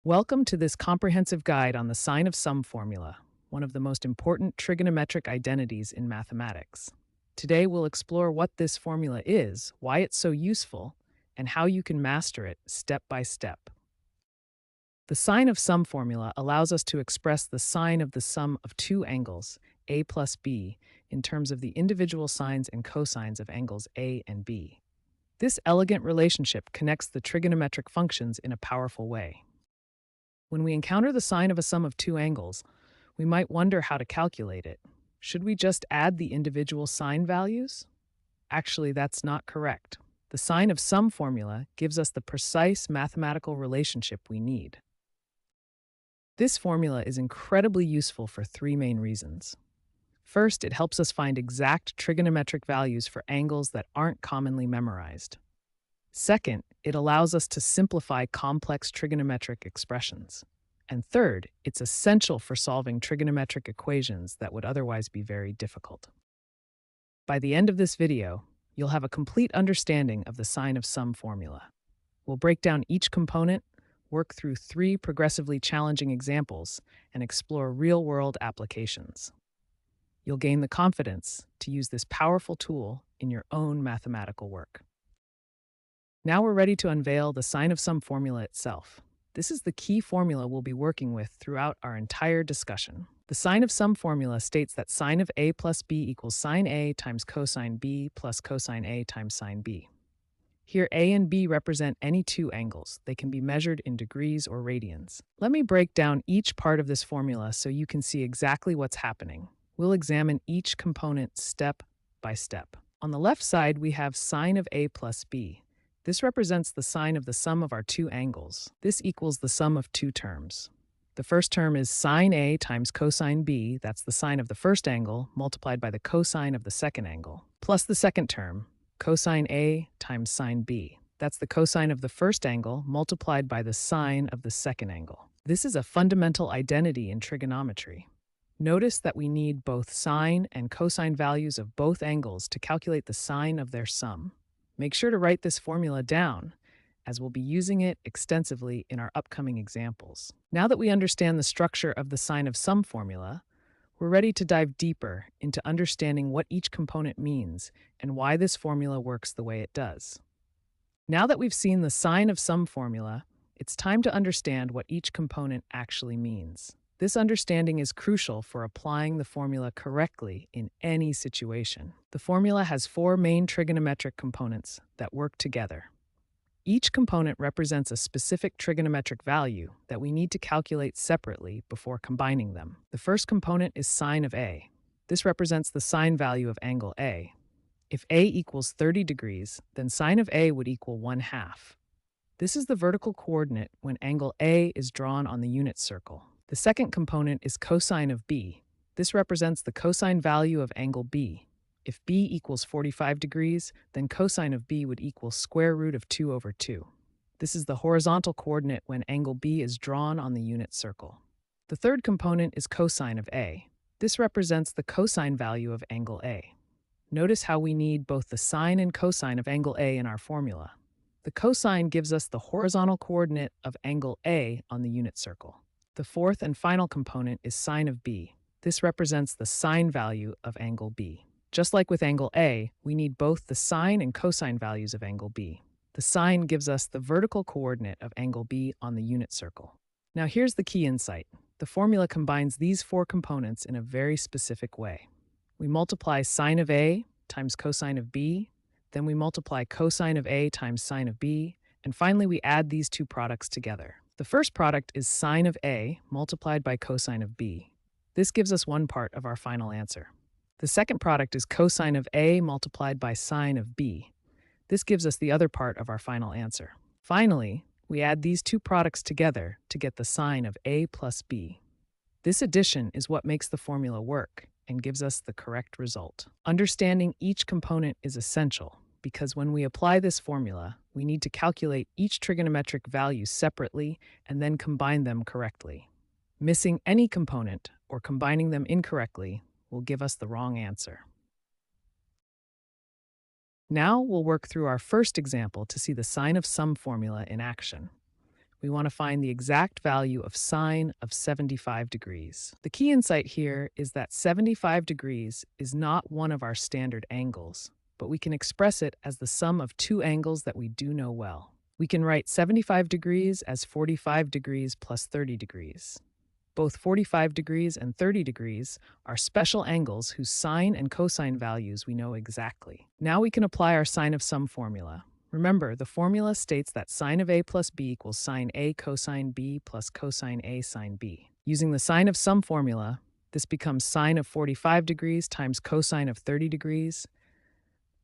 Welcome to this comprehensive guide on the sine of sum formula, one of the most important trigonometric identities in mathematics. Today we'll explore what this formula is, why it's so useful, and how you can master it step by step. The sine of sum formula allows us to express the sine of the sum of two angles, a plus b, in terms of the individual sines and cosines of angles a and b. This elegant relationship connects the trigonometric functions in a powerful way. When we encounter the sine of a sum of two angles, we might wonder how to calculate it. Should we just add the individual sine values? Actually, that's not correct. The sine of sum formula gives us the precise mathematical relationship we need. This formula is incredibly useful for three main reasons. First, it helps us find exact trigonometric values for angles that aren't commonly memorized. Second, it allows us to simplify complex trigonometric expressions. And third, it's essential for solving trigonometric equations that would otherwise be very difficult. By the end of this video, you'll have a complete understanding of the sine of sum formula. We'll break down each component, work through three progressively challenging examples, and explore real-world applications. You'll gain the confidence to use this powerful tool in your own mathematical work. Now we're ready to unveil the sine of sum formula itself. This is the key formula we'll be working with throughout our entire discussion. The sine of sum formula states that sine of a plus b equals sine a times cosine b plus cosine a times sine b. Here a and b represent any two angles. They can be measured in degrees or radians. Let me break down each part of this formula so you can see exactly what's happening. We'll examine each component step by step. On the left side, we have sine of a plus b. This represents the sine of the sum of our two angles. This equals the sum of two terms. The first term is sine A times cosine B, that's the sine of the first angle, multiplied by the cosine of the second angle, plus the second term, cosine A times sine B. That's the cosine of the first angle, multiplied by the sine of the second angle. This is a fundamental identity in trigonometry. Notice that we need both sine and cosine values of both angles to calculate the sine of their sum. Make sure to write this formula down, as we'll be using it extensively in our upcoming examples. Now that we understand the structure of the sine of sum formula, we're ready to dive deeper into understanding what each component means and why this formula works the way it does. Now that we've seen the sine of sum formula, it's time to understand what each component actually means. This understanding is crucial for applying the formula correctly in any situation. The formula has four main trigonometric components that work together. Each component represents a specific trigonometric value that we need to calculate separately before combining them. The first component is sine of A. This represents the sine value of angle A. If A equals 30 degrees, then sine of A would equal 1/2. This is the vertical coordinate when angle A is drawn on the unit circle. The second component is cosine of B. This represents the cosine value of angle B. If B equals 45 degrees, then cosine of B would equal square root of 2/2. This is the horizontal coordinate when angle B is drawn on the unit circle. The third component is cosine of A. This represents the cosine value of angle A. Notice how we need both the sine and cosine of angle A in our formula. The cosine gives us the horizontal coordinate of angle A on the unit circle. The fourth and final component is sine of B. This represents the sine value of angle B. Just like with angle A, we need both the sine and cosine values of angle B. The sine gives us the vertical coordinate of angle B on the unit circle. Now here's the key insight. The formula combines these four components in a very specific way. We multiply sine of A times cosine of B, then we multiply cosine of A times sine of B, and finally we add these two products together. The first product is sine of A multiplied by cosine of B. This gives us one part of our final answer. The second product is cosine of A multiplied by sine of B. This gives us the other part of our final answer. Finally, we add these two products together to get the sine of A plus B. This addition is what makes the formula work and gives us the correct result. Understanding each component is essential, because when we apply this formula, we need to calculate each trigonometric value separately and then combine them correctly. Missing any component or combining them incorrectly will give us the wrong answer. Now we'll work through our first example to see the sine of sum formula in action. we want to find the exact value of sine of 75 degrees. The key insight here is that 75 degrees is not one of our standard angles, but we can express it as the sum of two angles that we do know well. We can write 75 degrees as 45 degrees plus 30 degrees. Both 45 degrees and 30 degrees are special angles whose sine and cosine values we know exactly. Now we can apply our sine of sum formula. Remember, the formula states that sine of A plus B equals sine A cosine B plus cosine A sine B. Using the sine of sum formula, this becomes sine of 45 degrees times cosine of 30 degrees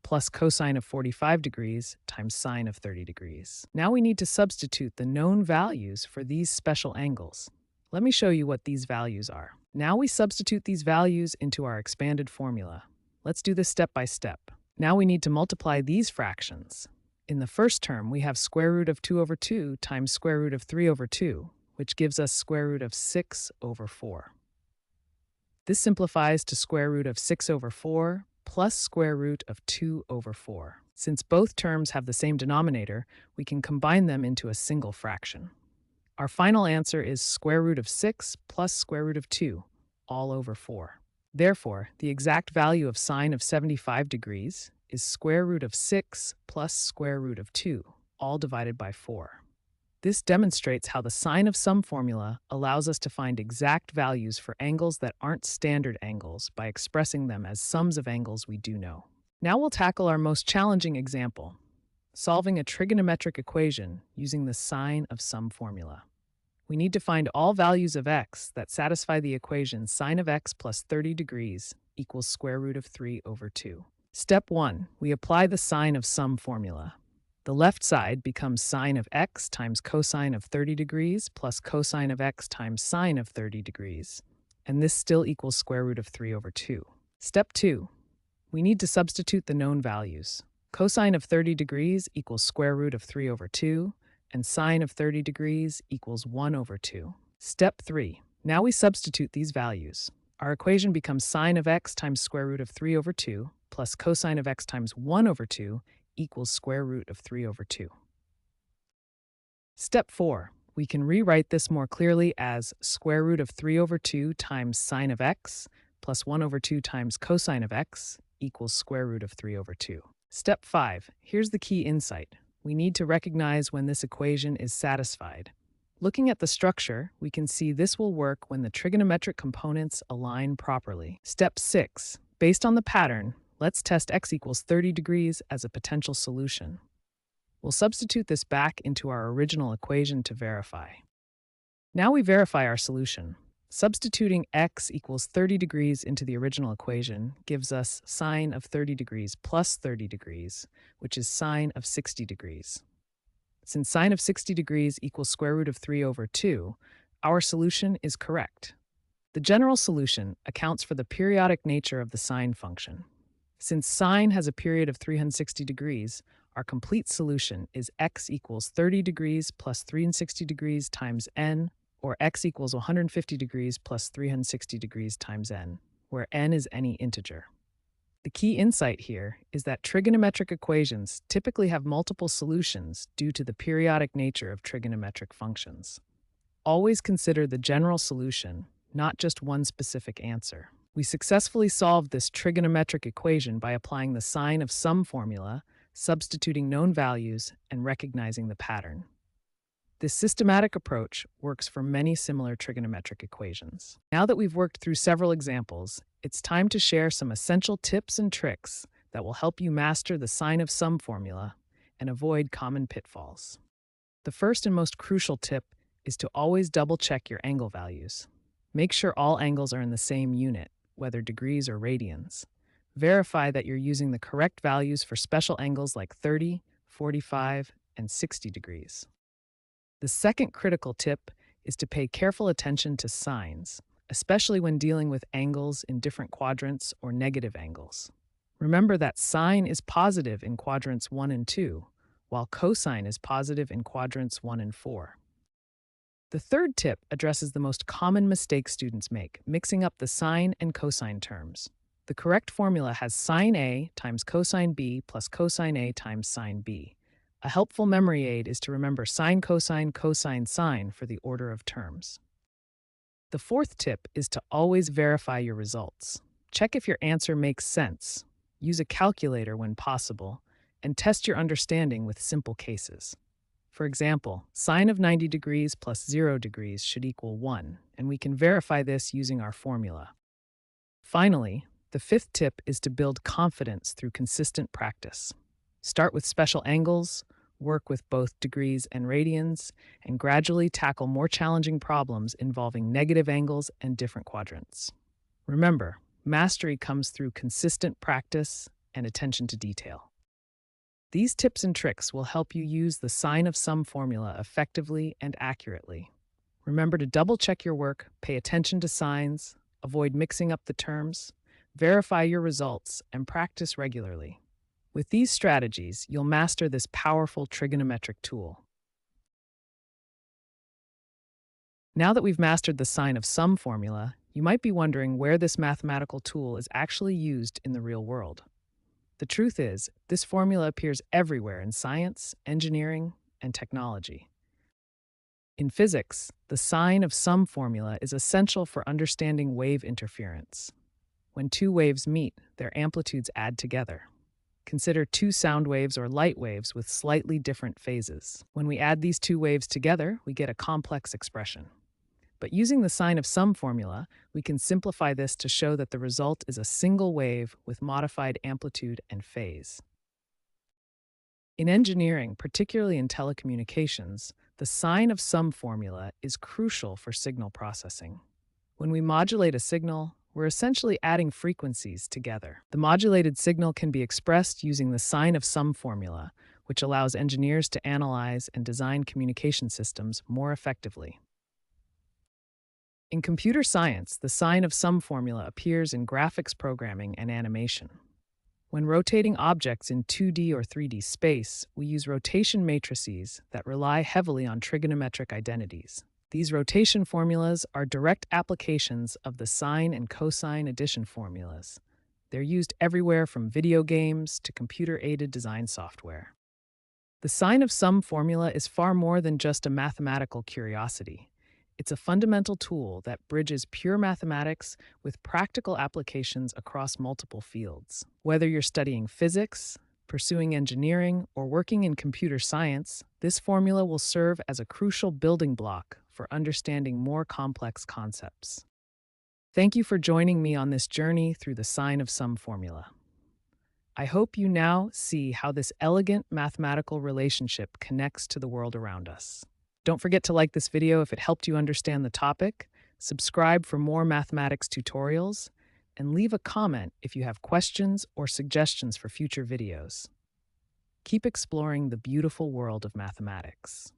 plus cosine of 45 degrees times sine of 30 degrees. Now we need to substitute the known values for these special angles. Let me show you what these values are. Now we substitute these values into our expanded formula. Let's do this step by step. Now we need to multiply these fractions. In the first term, we have square root of 2 over 2 times square root of 3 over 2, which gives us square root of 6 over 4. This simplifies to square root of 6 over 4 plus square root of 2 over 4. Since both terms have the same denominator, we can combine them into a single fraction. Our final answer is square root of 6 plus square root of 2, all over 4. Therefore, the exact value of sine of 75 degrees is square root of 6 plus square root of 2, all divided by 4. This demonstrates how the sine of sum formula allows us to find exact values for angles that aren't standard angles by expressing them as sums of angles we do know. Now we'll tackle our most challenging example, solving a trigonometric equation using the sine of sum formula. We need to find all values of x that satisfy the equation sine of x plus 30 degrees equals square root of 3 over 2. Step 1. We apply the sine of sum formula. The left side becomes sine of x times cosine of 30 degrees plus cosine of x times sine of 30 degrees, and this still equals square root of 3 over 2. Step 2. We need to substitute the known values. Cosine of 30 degrees equals square root of 3 over 2, and sine of 30 degrees equals 1 over 2. Step 3. Now we substitute these values. Our equation becomes sine of x times square root of 3 over 2 plus cosine of x times 1 over 2 equals square root of 3 over 2. Step 4. We can rewrite this more clearly as square root of 3 over 2 times sine of x plus 1 over 2 times cosine of x equals square root of 3 over 2. Step 5. Here's the key insight. We need to recognize when this equation is satisfied. Looking at the structure, we can see this will work when the trigonometric components align properly. Step 6. Based on the pattern, let's test x equals 30 degrees as a potential solution. We'll substitute this back into our original equation to verify. Now we verify our solution. Substituting x equals 30 degrees into the original equation gives us sine of 30 degrees plus 30 degrees, which is sine of 60 degrees. Since sine of 60 degrees equals square root of 3 over 2, our solution is correct. The general solution accounts for the periodic nature of the sine function. Since sine has a period of 360 degrees, our complete solution is x equals 30 degrees plus 360 degrees times n, or x equals 150 degrees plus 360 degrees times n, where n is any integer. The key insight here is that trigonometric equations typically have multiple solutions due to the periodic nature of trigonometric functions. Always consider the general solution, not just one specific answer. We successfully solved this trigonometric equation by applying the sine of sum formula, substituting known values, and recognizing the pattern. This systematic approach works for many similar trigonometric equations. Now that we've worked through several examples, it's time to share some essential tips and tricks that will help you master the sine of sum formula and avoid common pitfalls. The first and most crucial tip is to always double-check your angle values. Make sure all angles are in the same unit, whether degrees or radians. Verify that you're using the correct values for special angles like 30, 45, and 60 degrees. The second critical tip is to pay careful attention to signs, especially when dealing with angles in different quadrants or negative angles. Remember that sine is positive in quadrants 1 and 2, while cosine is positive in quadrants 1 and 4. The third tip addresses the most common mistake students make, mixing up the sine and cosine terms. The correct formula has sine A times cosine B plus cosine A times sine B. A helpful memory aid is to remember sine, cosine, cosine, sine for the order of terms. The fourth tip is to always verify your results. Check if your answer makes sense. Use a calculator when possible, and test your understanding with simple cases. For example, sine of 90 degrees plus 0 degrees should equal 1, and we can verify this using our formula. Finally, the fifth tip is to build confidence through consistent practice. Start with special angles, work with both degrees and radians, and gradually tackle more challenging problems involving negative angles and different quadrants. Remember, mastery comes through consistent practice and attention to detail. These tips and tricks will help you use the sine of sum formula effectively and accurately. Remember to double-check your work, pay attention to signs, avoid mixing up the terms, verify your results, and practice regularly. With these strategies, you'll master this powerful trigonometric tool. Now that we've mastered the sine of sum formula, you might be wondering where this mathematical tool is actually used in the real world. The truth is, this formula appears everywhere in science, engineering, and technology. In physics, the sine of sum formula is essential for understanding wave interference. When two waves meet, their amplitudes add together. Consider two sound waves or light waves with slightly different phases. When we add these two waves together, we get a complex expression. But using the sine of sum formula, we can simplify this to show that the result is a single wave with modified amplitude and phase. In engineering, particularly in telecommunications, the sine of sum formula is crucial for signal processing. When we modulate a signal, we're essentially adding frequencies together. The modulated signal can be expressed using the sine of sum formula, which allows engineers to analyze and design communication systems more effectively. In computer science, the sine of sum formula appears in graphics programming and animation. When rotating objects in 2D or 3D space, we use rotation matrices that rely heavily on trigonometric identities. These rotation formulas are direct applications of the sine and cosine addition formulas. They're used everywhere from video games to computer-aided design software. The sine of sum formula is far more than just a mathematical curiosity. It's a fundamental tool that bridges pure mathematics with practical applications across multiple fields. Whether you're studying physics, pursuing engineering, or working in computer science, this formula will serve as a crucial building block for understanding more complex concepts. Thank you for joining me on this journey through the sine of sum formula. I hope you now see how this elegant mathematical relationship connects to the world around us. Don't forget to like this video if it helped you understand the topic, subscribe for more mathematics tutorials, and leave a comment if you have questions or suggestions for future videos. Keep exploring the beautiful world of mathematics.